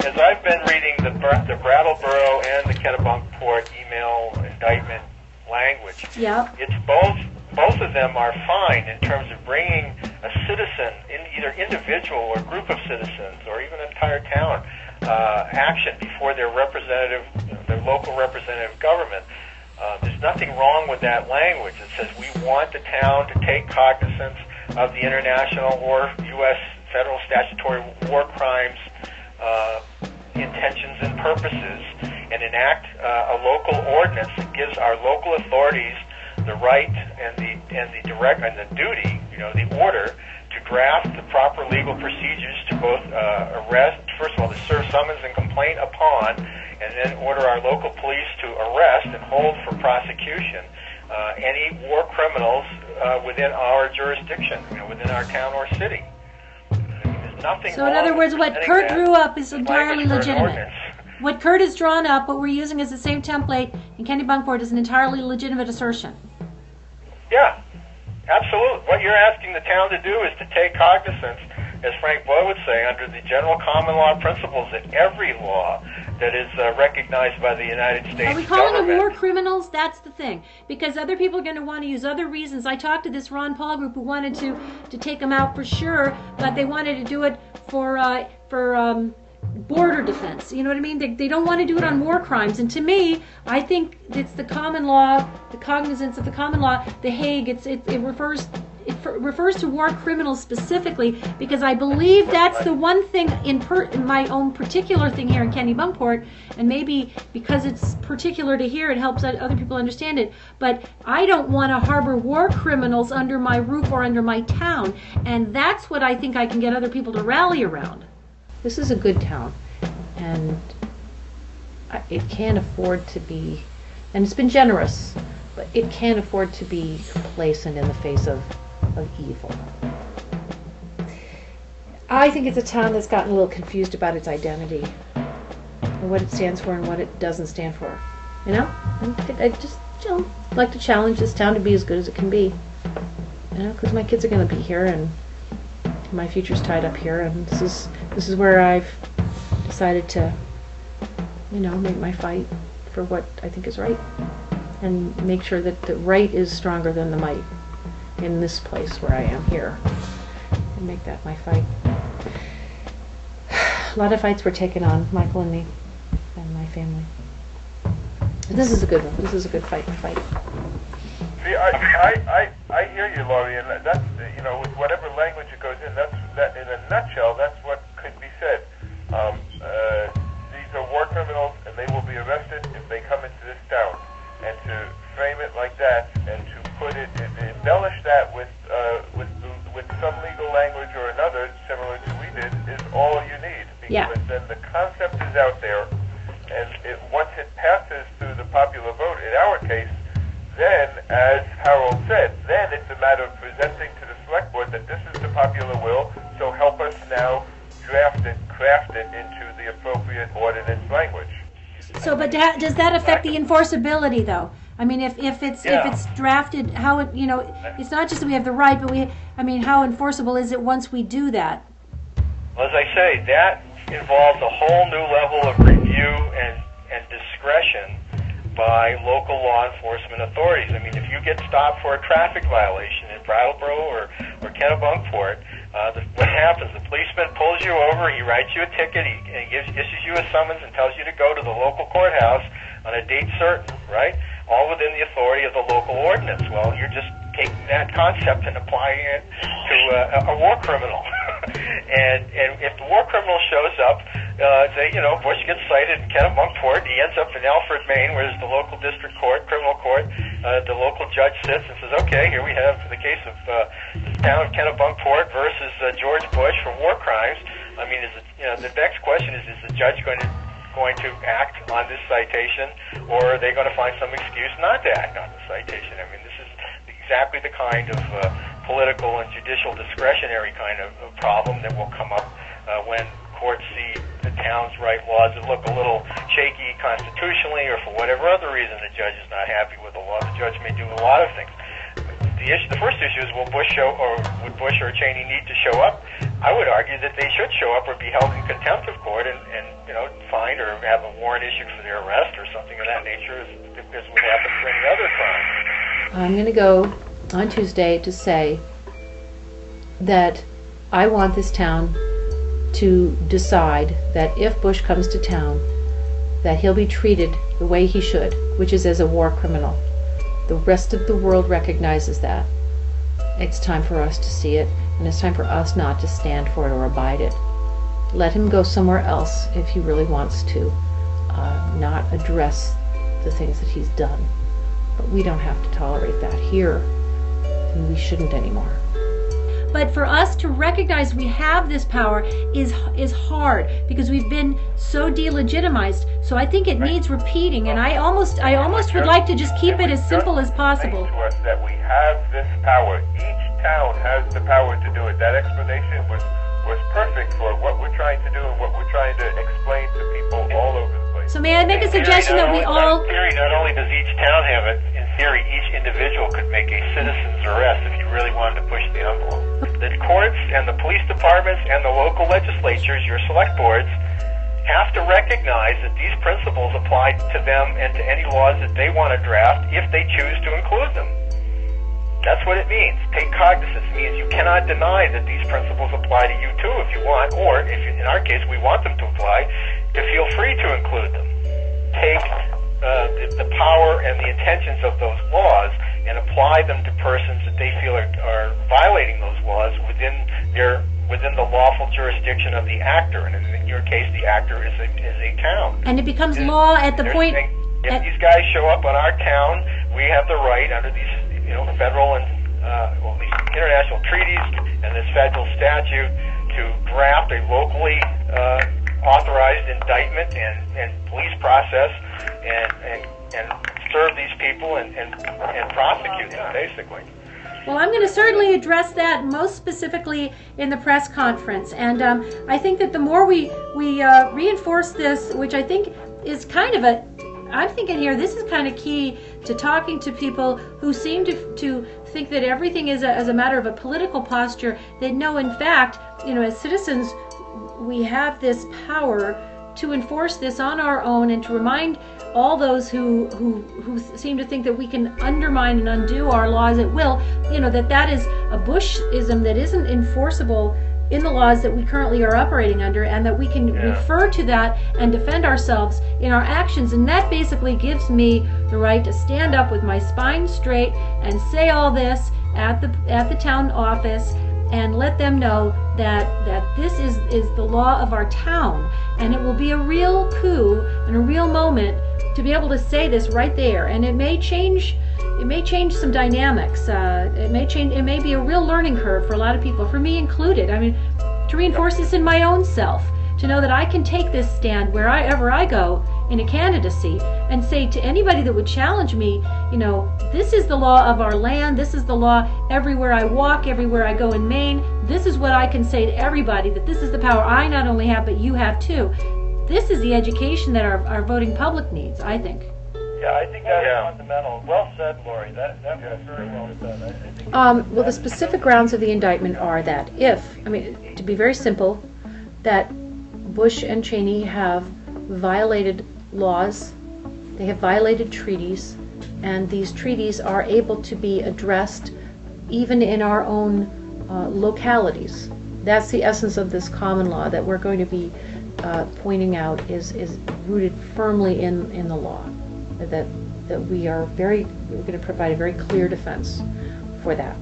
as I've been reading the Brattleboro and the Kennebunkport email indictment language, it's both of them are fine in terms of bringing a citizen, either individual or group of citizens, or even an entire town, action before their representative, their local representative government. There's nothing wrong with that language. It says we want the town to take cognizance of the international or U.S. federal statutory war crimes intentions and purposes, and enact a local ordinance that gives our local authorities the right and the duty, the order to draft the proper legal procedures to both arrest, first of all, to serve summons and complaint upon, and then order our local police to arrest and hold for prosecution any war criminals within our jurisdiction, within our town or city. So in other words, what Kurt drew up is entirely legitimate. What Kurt has drawn up, what we're using as the same template in Kennebunkport, is an entirely legitimate assertion. Yeah, absolutely. What you're asking the town to do is to take cognizance, as Frank Boyle would say, under the general common law principles that every law that is recognized by the United States government. Are we calling them war criminals? That's the thing. Because other people are going to want to use other reasons. I talked to this Ron Paul group who wanted to take them out for sure, but they wanted to do it for border defense. You know what I mean? They don't want to do it on war crimes. And to me, I think it's the common law, the cognizance of the common law, the Hague. It refers to war criminals specifically, because I believe that's the one thing in my own particular thing here in Kennebunkport, and maybe because it's particular to here, it helps other people understand it. But I don't want to harbor war criminals under my roof or under my town, and that's what I think I can get other people to rally around. This is a good town, and it can't afford to be, and it's been generous, but it can't afford to be complacent in the face of evil. I think it's a town that's gotten a little confused about its identity and what it stands for and what it doesn't stand for. And I just like to challenge this town to be as good as it can be. Because my kids are going to be here, and my future's tied up here, and this is where I've decided to, make my fight for what I think is right, and make sure that the right is stronger than the might in this place where I am here, and make that my fight. A lot of fights were taken on, Michael and me and my family. This is a good one. This is a good fight to fight. See, I hear you, Laurie, and that's, with whatever language it goes in, that in a nutshell, that's what could be said. These are war criminals, and they will be arrested if they come into this town. And to frame it like that, and to put it, embellish that with some legal language or another, similar to we did, is all you need. Because then the concept is out there, and once it passes through the popular vote, in our case, then, as Harold said, then it's a matter of presenting to the select board that this is the popular will, so help us now draft it, craft it into the appropriate ordinance language. So, but does that affect the enforceability, though? I mean, if it's drafted, how it, it's not just that we have the right, but how enforceable is it once we do that? Well, as I say, that involves a whole new level of review and discretion by local law enforcement authorities. I mean, if you get stopped for a traffic violation in Brattleboro or Kennebunkport, what happens? The policeman pulls you over, he writes you a ticket, he issues you a summons and tells you to go to the local courthouse on a date certain, right? All within the authority of the local ordinance. Well, you're just taking that concept and applying it to a war criminal. and if the war criminal shows up, Bush gets cited in Kennebunkport, he ends up in Alfred, Maine, where there's the local district court, criminal court. The local judge sits and says, okay, here we have the case of the town of Kennebunkport versus George Bush for war crimes. I mean, the next question is the judge going to act on this citation, or are they going to find some excuse not to act on the citation? I mean, this is exactly the kind of political and judicial discretionary kind of problem that will come up when courts see the town's right laws that look a little shaky constitutionally, or for whatever other reason the judge is not happy with the law. The judge may do a lot of things. The first issue is, would Bush or Cheney need to show up? I would argue that they should show up or be held in contempt of court and fined or have a warrant issued for their arrest or something of that nature, as would happen for any other crime. I'm going to go on Tuesday to say that I want this town to decide that if Bush comes to town, that he'll be treated the way he should, which is as a war criminal. The rest of the world recognizes that. It's time for us to see it, and it's time for us not to stand for it or abide it. Let him go somewhere else if he really wants to, not address the things that he's done. But we don't have to tolerate that here, and we shouldn't anymore. But for us to recognize we have this power is hard because we've been so delegitimized. So I think it needs repeating, and I almost would like to just keep it as simple as possible. To us that we have this power. Each town has the power to do it. That explanation was perfect for what we're trying to do and what we're trying to explain to people all over the place. So may I make a suggestion that we all... In theory, not only does each town have it, in theory, each individual could make a citizen's arrest if you really wanted to push the envelope. The courts and the police departments and the local legislatures, your select boards, have to recognize that these principles apply to them and to any laws that they want to draft if they choose to include them. That's what it means. Take cognizance. It means you cannot deny that these principles apply to you too if you want, or if in our case we want them to apply, to feel free to include them. Take the power and the intentions of those laws and apply them to persons that they feel are violating those laws within the lawful jurisdiction of the actor. And in your case, the actor is a town. And it becomes law at the point... If these guys show up on our town, we have the right under these federal and at least international treaties and this federal statute to draft a locally authorized indictment and police process and serve these people and prosecute them, basically. Well, I'm going to certainly address that most specifically in the press conference. And I think that the more we reinforce this, which I think is kind of I'm thinking here, this is kind of key to talking to people who seem to think that everything is as a matter of a political posture. They know, in fact, as citizens, we have this power to enforce this on our own and to remind all those who seem to think that we can undermine and undo our laws at will, that is a Bushism that isn't enforceable in the laws that we currently are operating under, and that we can refer to that and defend ourselves in our actions. And that basically gives me the right to stand up with my spine straight and say all this at the town office and let them know that this is the law of our town. And it will be a real coup and a real moment to be able to say this right there. And it may change some dynamics. It may be a real learning curve for a lot of people, for me included. I mean, to reinforce this in my own self, to know that I can take this stand wherever I go in a candidacy and say to anybody that would challenge me, this is the law of our land, this is the law everywhere I walk, everywhere I go in Maine. This is what I can say to everybody, that this is the power I not only have, but you have too. This is the education that our voting public needs, I think. Yeah, I think that's fundamental. Well said, Lori. That was very well said. Well, the specific grounds of the indictment are that to be very simple, that Bush and Cheney have violated laws, they have violated treaties, and these treaties are able to be addressed even in our own localities. That's the essence of this common law that we're going to be pointing out is rooted firmly in the law. That we're going to provide a very clear defense for that.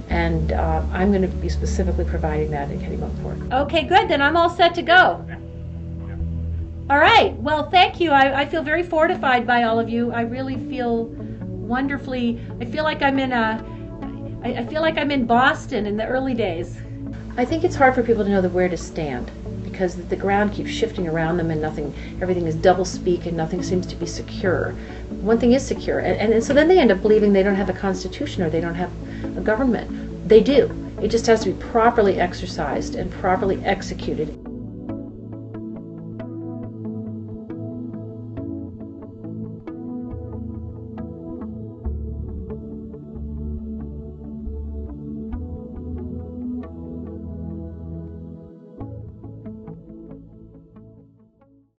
And I'm going to be specifically providing that in Kennebunkport. Okay, good. Then I'm all set to go. All right. Well, thank you. I feel very fortified by all of you. I really feel wonderfully. I feel like I'm in Boston in the early days. I think it's hard for people to know where to stand, because the ground keeps shifting around them and everything is double speak and nothing seems to be secure. One thing is secure, and so then they end up believing they don't have a constitution or they don't have a government. They do. It just has to be properly exercised and properly executed.